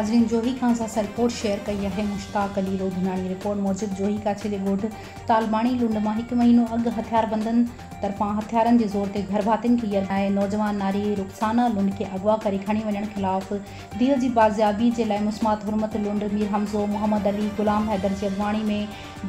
नाज़रीन जोही खां सां रिपोर्ट शेयर कई है मुश्ताक अली रोधनानी। रिपोर्ट मूजिब जोही काछे जे ॻोठ तालबाणी लुंड मां 1 महीनो अॻु हथियारबंदनि तरफ़ां हथियारनि जे ज़ोर ते घर भातियुनि खे यर नौजवान नारी रुखसाना लुंड खे अगवा करे खणी वञण ख़िलाफ़ धीअ जी बाज़ियाबी जे लाइ मुस्मात हुरमत लुंड मीर हमज़ो मोहम्मद अली गुलाम हैदर जी अॻवाणी में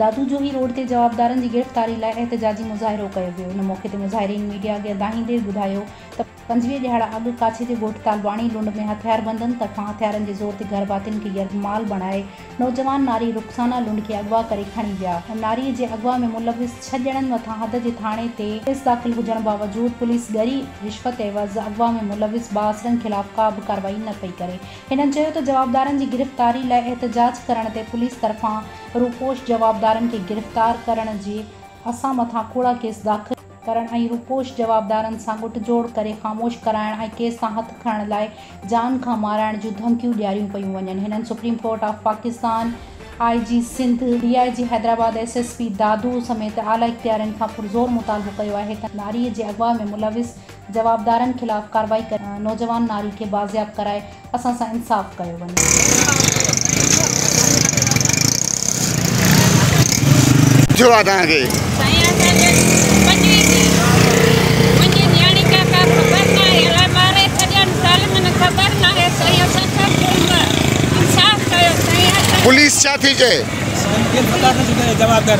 दादू जोही रोड ते जवाबदारनि जी गिरफ़्तारी लाइ एहतजाजी मुज़ाहिरो कयो वियो। इन मौक़े ते मुज़ाहिरीन मीडिया खे ॿुधाईंदे ॿुधायो त 25 ॾियारा अॻु काछे जे ॻोठ तालबाणी लुंड में हथियारबंदनि तरफ़ां हथियारनि जे ज़ोर ते घर भातियुनि खे यरमाल बणाए नौजवान नारी रुखसाना लुंड खे अगवा करे खणी विया। नारीअ जे अगवा में मुलविस 6 ॼणनि मथां हद जे थाणे ते केस दाख़िल हुजण बावजूद पुलिस ॻरी रिश्वत एवज़ अगवा में मुलविस बासरनि ख़िलाफ़ का बि कार्रवाई न पई करे। हिननि चयो त जवाबदारनि जी गिरफ़्तारी लाइ एहतजाज करण ते पुलिस तरफ़ां रूपोश जवाबदारनि खे गिरफ़्तार करण जे असां मथां कूड़ा केस दाख़िल करण ऐं रूपोश जवाबदारनि सां गुटजोड़ करे ख़ामोश कराइण ऐं केस सां हथ खणण लाइ जान खां माराइण जूं धमकियूं ॾियारियूं पयूं वञनि। हिननि Supreme Court of Pakistan IG Sindh DIG Hyderabad SSP Dadu समेत आला इख्तियारनि खां पुरज़ोर मुतालबो कयो आहे त नारीअ जे अगवा में मुलविस जवाबदारनि ख़िलाफ़ कार्रवाई करे नौजवान नारी खे बाज़ियाब कराए असां सां इंसाफ़ कयो वञे। पुलिस छा थी चए? जवाबदार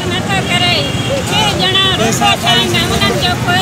नथा करे 6 ॼणा उन्हनि जो कोई